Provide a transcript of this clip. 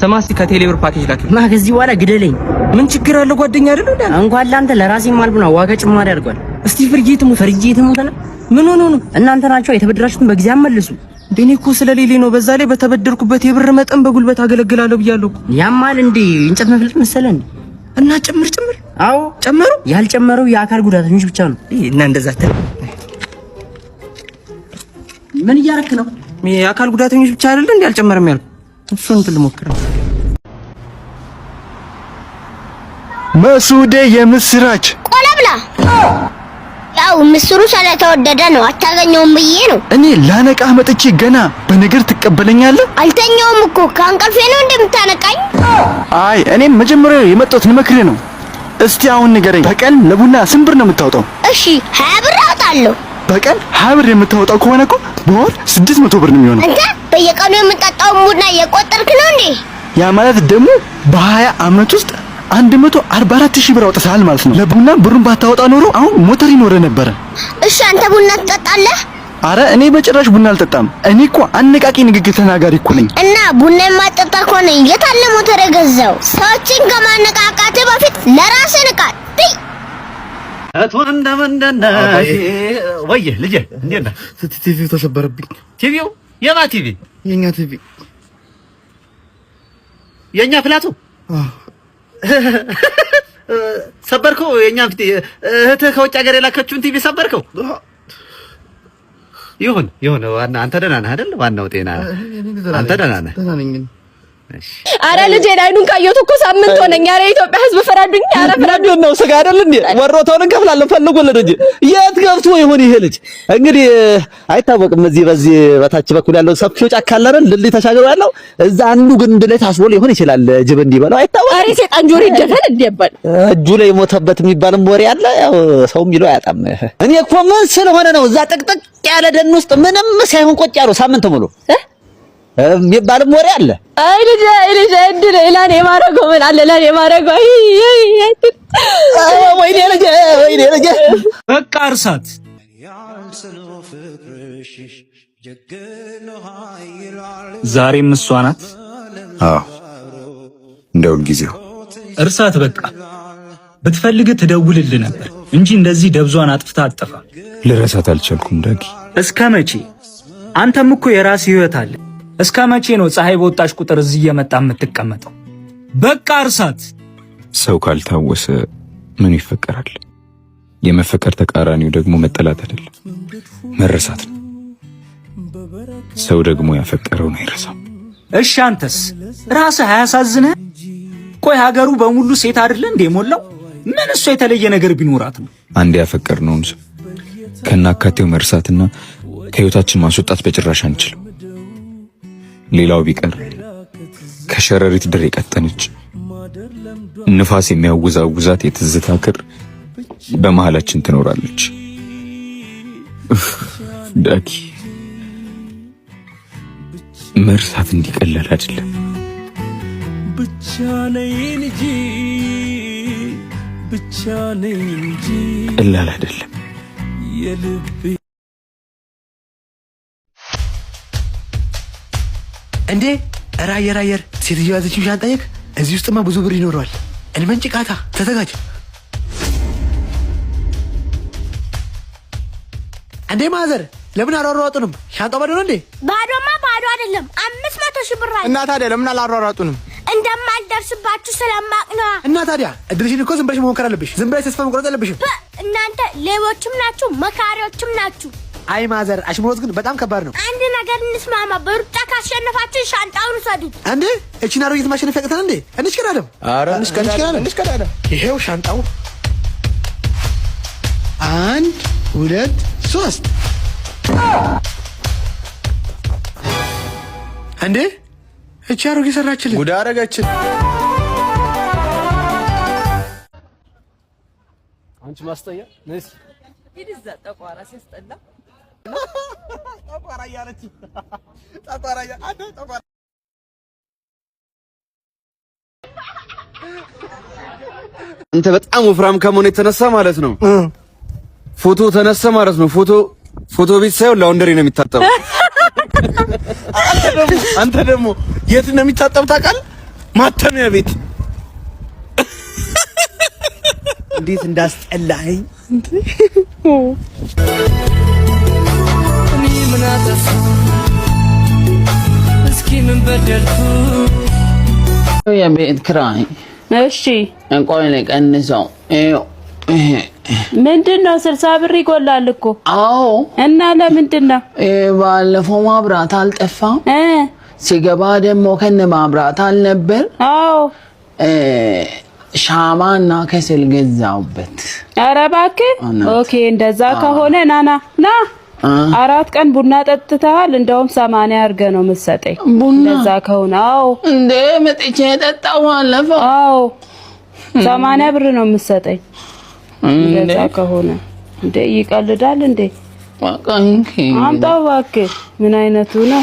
ሰማስቲ ከቴሌብር ፓኬጅ ላክ እና ከዚህ በኋላ ግደለኝ። ምን ችግር አለ ጓደኛ አይደል እንዴ? እንኳን ላንተ ለራሴም አልኩ ነው ዋጋ ጭማሪ አድርጓል። እስቲ ፍርጌት ሙት ነው። ምን ሆኖ ነው? እናንተ ናችሁ የተበደራችሁትን በጊዜ አመልሱ። እኔ እኮ ስለሌሌ ነው። በዛ ላይ በተበደርኩበት የብር መጠን በጉልበት አገለግላለሁ ብያለሁ። ያማል እንዴ እንጨት መፍለጥ መሰለን እና ጭምር አዎ ጨመሩ። ያልጨመረው የአካል ጉዳተኞች ብቻ ነው። እና እንደዛ ምን እያረክ ነው? የአካል ጉዳተኞች ብቻ አይደል እንዴ ያልጨመረም ያልኩ እሱን ልሞክር። መሱዴ የምስራች ቆለብላ ያው ምስሩ ስለተወደደ ነው አታገኘውም ብዬ ነው። እኔ ላነቃህ መጥቼ ገና በነገር ትቀበለኛለህ? አልተኛውም እኮ ከአንቀልፌ ነው እንደምታነቃኝ። አይ እኔም መጀመሪያ የመጣሁት ልመክርህ ነው። እስቲ አሁን ንገረኝ፣ በቀን ለቡና ስንት ብር ነው የምታወጣው? እሺ 20 ብር አወጣለሁ። በቀን 20 ብር የምታወጣው ከሆነ እኮ በወር 600 ብር ነው የሚሆነው። አንተ በየቀኑ የምጠጣው ቡና እየቆጠርክ ነው እንዴ? ያ ማለት ደግሞ በ20 አመት ውስጥ 144,000 ብር አውጥተሃል ማለት ነው። ለቡና ብሩን ባታወጣ ኖሮ አሁን ሞተር ይኖር ነበር። እሺ አንተ ቡና ትጠጣለህ? አረ እኔ በጭራሽ ቡና አልጠጣም። እኔ እኮ አነቃቂ ንግግር ተናጋሪ እኮ ነኝ። እና ቡና የማጠጣ ከሆነ የት አለ ሞተር የገዛው? ሰዎችን ከማነቃቃት በፊት ለራስህ ንቃ። አቶ እንደምንደና ወይ ልጄ እንዴት ነህ? ቲቪው ተሰበረብኝ። ቲቪው የማ ቲቪ? የኛ ቲቪ። የኛ ፍላቱ ሰበርከው? የኛን እህትህ ከውጭ ሀገር የላከችውን ቲቪ ሰበርከው? ይሁን ዋና አንተ ደህና ነህ አይደል? ዋናው ጤና አንተ ደህና ነህ? አረ ልጄ አይኑን ካየሁት እኮ ሳምንት ሆነኝ። አረ የኢትዮጵያ ሕዝብ ፍረዱኝ። አረ ፍረዱኝ ነው ስጋ አይደል እንዴ? ወሮታውን እንከፍላለን ፈልጉልን እንጂ የት ገብቶ ይሆን ይሄ ልጅ? እንግዲህ አይታወቅም። በዚህ በታች በኩል ያለው ሰፊው ጫካ አለ አይደል? ልልይ ተሻግሮ ያለው እዛ አንዱ ግንድ ላይ ታስሮ ሊሆን ይችላል። ጅብ እንዲበላው አይታወቅም። አረ ሰይጣን ጆሮ ይደፈን እንዲባል እጁ ላይ ሞተበት የሚባልም ወሬ አለ። ያው ሰው የሚለው አያጣም። እኔ እኮ ምን ስለሆነ ነው እዛ ጥቅጥቅ ያለ ደን ውስጥ ምንም ሳይሆን ቆጭ ያለው ሳምንት ሙሉ የሚባልም ወሬ አለ። አይ ልጅ እንዴ ለኔ ማረገው ምን አለ ለኔ ማረገው? ወይኔ ልጅ በቃ እርሳት። ዛሬም እሷ ናት። አዎ እንደ ሁልጊዜው እርሳት። በቃ ብትፈልግ ትደውልልህ ነበር እንጂ እንደዚህ ደብዟን አጥፍታ አጠፋ። ልረሳት አልቻልኩም ዳጊ። እስከ መቼ? አንተም እኮ የራስህ ህይወት አለ። እስከ መቼ ነው ፀሐይ በወጣች ቁጥር እዚህ እየመጣ የምትቀመጠው? በቃ እርሳት። ሰው ካልታወሰ ምን ይፈቀራል? የመፈቀር ተቃራኒው ደግሞ መጠላት አይደለም መረሳት ነው። ሰው ደግሞ ያፈቀረውን አይረሳም። እሺ አንተስ ራስህ አያሳዝንህ? ቆይ ሀገሩ በሙሉ ሴት አይደለ እንዴ ሞላው? ምን እሷ የተለየ ነገር ቢኖራት ነው? አንድ ያፈቀርነውን ሰው ከናካቴው መርሳትና ከህይወታችን ማስወጣት በጭራሽ አንችልም። ሌላው ቢቀር ከሸረሪት ድር የቀጠነች ንፋስ የሚያወዛውዛት የትዝታ ክር በመሃላችን ትኖራለች። ዳጊ መርሳት እንዲቀላል አይደለም። ብቻ ነኝ እንጂ ቀላል አይደለም። የልቤ እንዴ ራየር ሴትዮ ያዘችው ሻንጣ ጠየቅ። እዚህ ውስጥማ ብዙ ብር ይኖረዋል። እንመንጭቃታ ተዘጋጅ። እንዴ ማዘር ለምን አሯሯጡንም? ሻንጣው ባዶ ነው እንዴ? ባዶማ ባዶ አይደለም 500 ሺህ ብር አለ። እና ታዲያ ለምን አላሯሯጡንም? እንደማልደርስባችሁ ስለማቅ ነው። እና ታዲያ እድልሽን እኮ ዝም ብለሽ መሞከር አለብሽ። ዝም ብለሽ ተስፋ መቁረጥ የለብሽም። እናንተ ሌቦችም ናችሁ መካሪዎችም ናችሁ። አይ ማዘር አሽሙሮት ግን በጣም ከባድ ነው። አንድ ነገር እንስማማ። በሩጫ ካሸነፋችሁ ሻንጣውን ውሰዱት። እንዴ እቺ ናሮይት ማሸነፍ ያቅተናል እንዴ? እንሽከዳለም። ኧረ እንሽከዳለም። ይሄው ሻንጣው 1 2 3 እንዴ እቺ አሮጌ ሰራችልን። ጉድ አረጋችን። አንቺ ማስተያ ነስ ይድዛ ጠቋራ ሲያስጠላ ጠቋራ ያለች ጠቋራ ያ አንተ ጠቋራ አንተ በጣም ወፍራም ከመሆን የተነሳ ማለት ነው ፎቶ ተነሳ ማለት ነው። ፎቶ ቤት ሳይሆን ላውንደሪ ነው የሚታጠበው። አንተ ደግሞ የት ነው የሚታጠብ ታውቃለህ? ማተሚያ ቤት እንዴት እንዳስጠላኝ እኔ ምን አጠፋሁ እስኪ ምን በደልኩ የቤት ኪራይ እሺ እንቆይ ልቀንሰው ምንድነው 60 ብር ይጎላል እኮ አዎ እና ለምንድነው ባለፈው ማብራት አልጠፋም ሲገባ ደግሞ ከነ ማብራት አልነበር አዎ ሻማና ከሰል ገዛውበት ኧረ እባክህ ኦኬ እንደዛ ከሆነ ና 4 ቀን ቡና ጠጥተሃል እንደውም 80 አርገ ነው የምትሰጠኝ እንደዛ ከሆነ አዎ እንዴ መጥቼ ጠጣው አለፈው አዎ 80 ብር ነው የምትሰጠኝ እንደዛ ከሆነ እንዴ ይቀልዳል እንዴ በቃ እንኪ አምጣው እባክህ ምን አይነቱ ነው